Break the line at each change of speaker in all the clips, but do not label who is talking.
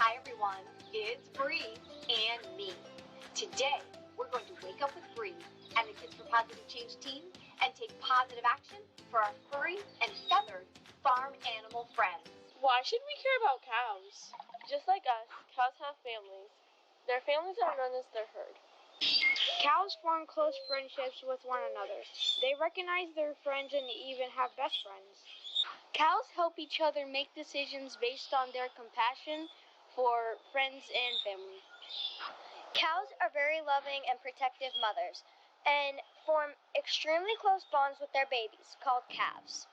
Hi everyone, it's Bree and me. Today, we're going to wake up with Bree and the Kids for Positive Change team and take positive action for our furry and feathered farm animal friends.
Why should we care about cows? Just like us, cows have families. Their families are known as their herd.
Cows form close friendships with one another. They recognize their friends and even have best friends. Cows help each other make decisions based on their compassion for friends and family.
Cows are very loving and protective mothers and form extremely close bonds with their babies, called calves.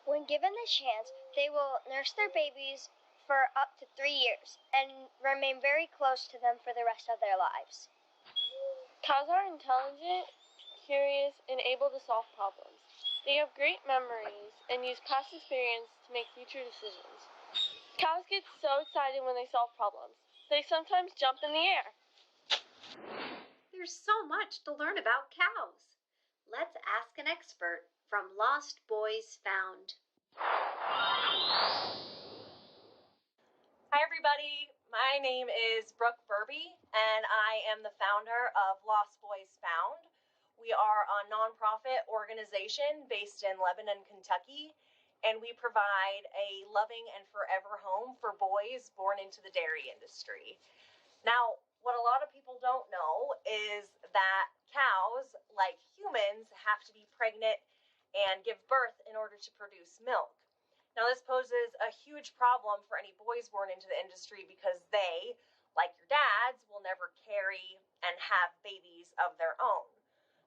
When given the chance, they will nurse their babies for up to 3 years and remain very close to them for the rest of their lives.
Cows are intelligent, curious, and able to solve problems. They have great memories and use past experience to make future decisions. Cows get so excited when they solve problems. They sometimes jump in the air.
There's so much to learn about cows. Let's ask an expert from Lost Boys Found.
Hi everybody, my name is Brooke Burby and I am the founder of Lost Boys Found. We are a nonprofit organization based in Lebanon, Kentucky, and we provide a loving and forever home for boys born into the dairy industry. Now, what a lot of people don't know is that cows, like humans, have to be pregnant and give birth in order to produce milk. Now, this poses a huge problem for any boys born into the industry because they, like your dads, will never carry and have babies of their own.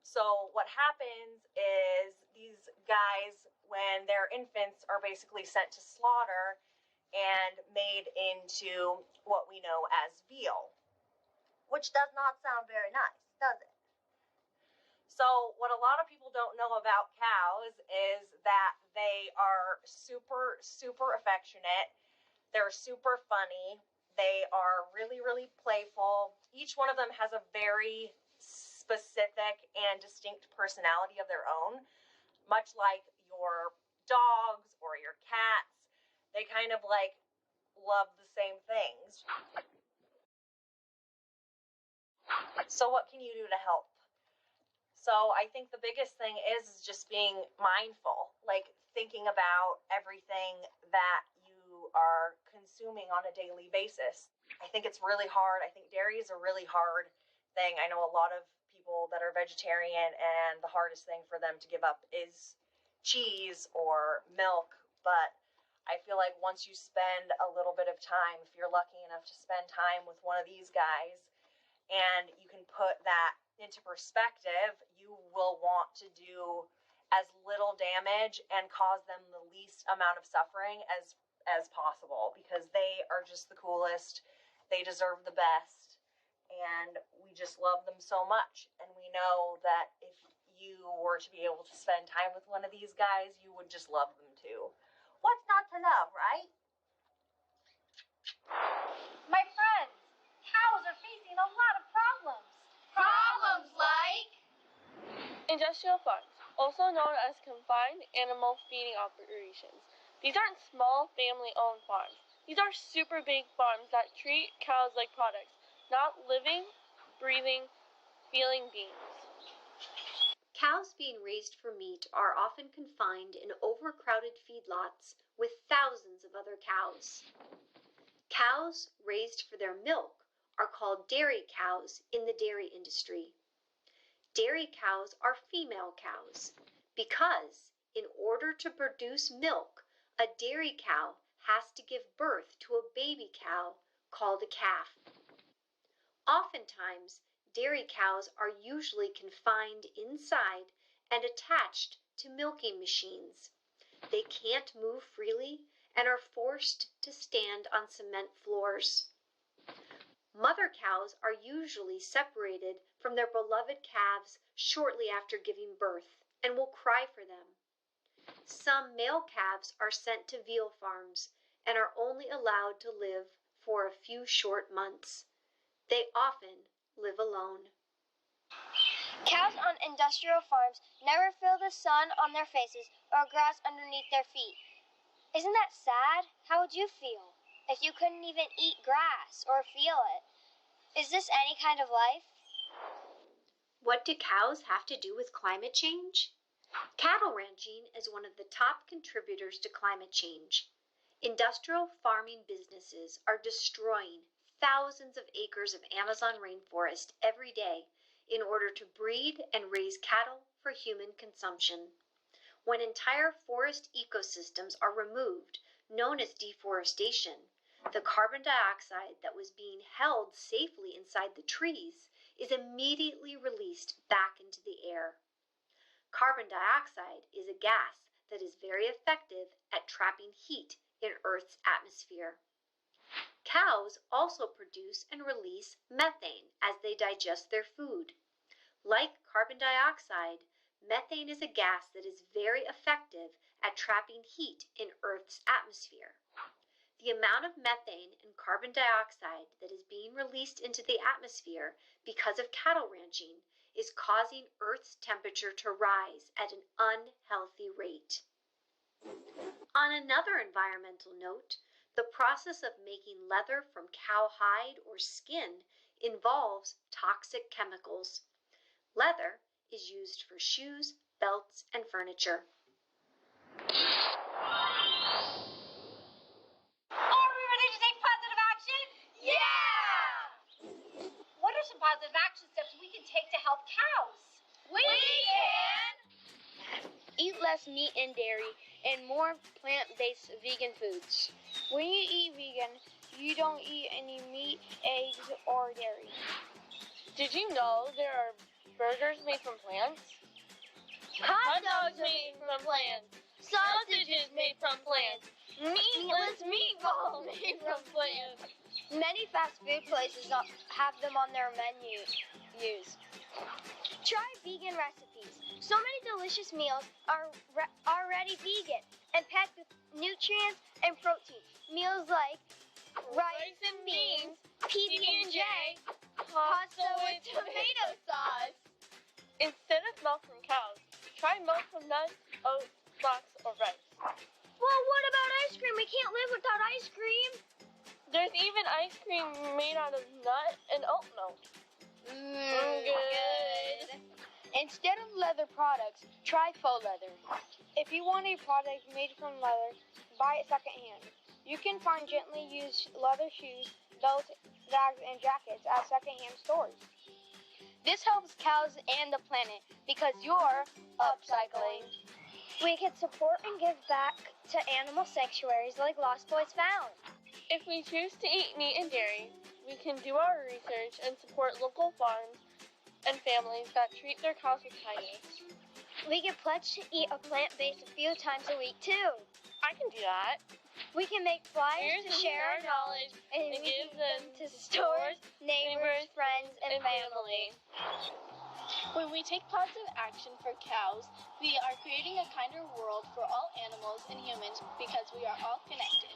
So what happens is these guys, when they're infants, are basically sent to slaughter and made into what we know as veal, which does not sound very nice, does it? So what a lot of people don't know about cows is that they are super, super affectionate. They're super funny. They are really, really playful. Each one of them has a very specific and distinct personality of their own, much like your dogs or your cats. They kind of like love the same things. So what can you do to help? So I think the biggest thing is just being mindful, like thinking about everything that you are consuming on a daily basis. I think it's really hard. I think dairy is a really hard thing. I know a lot of people that are vegetarian and the hardest thing for them to give up is cheese or milk, but I feel like once you spend a little bit of time, if you're lucky enough to spend time with one of these guys, and you can put that into perspective, you will want to do as little damage and cause them the least amount of suffering as possible, because they are just the coolest. They deserve the best, and we just love them so much. And we know that if you were to be able to spend time with one of these guys, you would just love them too. What's not to love, right?
My friends, cows are facing a lot of problems.
Problems like
Industrial farms, also known as confined animal feeding operations. These aren't small family-owned farms. These are super big farms that treat cows like products, not living, breathing, feeling beings.
Cows being raised for meat are often confined in overcrowded feedlots with thousands of other cows. Cows raised for their milk are called dairy cows in the dairy industry. Dairy cows are female cows because, in order to produce milk, a dairy cow has to give birth to a baby cow called a calf. Oftentimes, dairy cows are usually confined inside and attached to milking machines. They can't move freely and are forced to stand on cement floors. Mother cows are usually separated from their beloved calves shortly after giving birth and will cry for them. Some male calves are sent to veal farms and are only allowed to live for a few short months. They often live alone.
Cows on industrial farms never feel the sun on their faces or grass underneath their feet. Isn't that sad? How would you feel? if you couldn't even eat grass or feel it? Is this any kind of life?
What do cows have to do with climate change? Cattle ranching is one of the top contributors to climate change. Industrial farming businesses are destroying thousands of acres of Amazon rainforest every day in order to breed and raise cattle for human consumption. When entire forest ecosystems are removed, known as deforestation, the carbon dioxide that was being held safely inside the trees is immediately released back into the air. Carbon dioxide is a gas that is very effective at trapping heat in Earth's atmosphere. Cows also produce and release methane as they digest their food. Like carbon dioxide, methane is a gas that is very effective at trapping heat in Earth's atmosphere. The amount of methane and carbon dioxide that is being released into the atmosphere because of cattle ranching is causing Earth's temperature to rise at an unhealthy rate. On another environmental note, the process of making leather from cow hide or skin involves toxic chemicals. Leather is used for shoes, belts, and furniture.
Are we ready to take positive action? Yeah! What are some positive action steps we can take to help cows? We can!
Eat less meat and dairy and more plant-based vegan foods. When you eat vegan, you don't eat any meat, eggs, or dairy.
Did you know there are burgers made from plants? Hot dogs made from plants. Sausages made from plants. Meatless meatballs made from plants.
Many fast food places have them on their menus. Try vegan recipes. So many delicious meals are already vegan and packed with nutrients and protein. Meals like rice and beans, PB&J, pasta with tomato sauce.
Instead of milk from cows, try milk from nuts, oats, flax, or rice.
Well, what about ice cream? We can't live without ice cream.
There's even ice cream made out of nut and oat milk. Good.
Instead of leather products, try faux leather. If you want a product made from leather, buy it secondhand. You can find gently used leather shoes, belts, bags, and jackets at secondhand stores. This helps cows and the planet because you're upcycling.
We can support and give back to animal sanctuaries like Lost Boys Found.
If we choose to eat meat and dairy, we can do our research and support local farms and families that treat their cows with kindness.
We can pledge to eat a plant-based a few times a week too.
I can do that.
We can make flyers to share our knowledge and give them to stores, neighbors, friends, and family.
When we take positive action for cows, we are creating a kinder world for all animals and humans because we are all connected.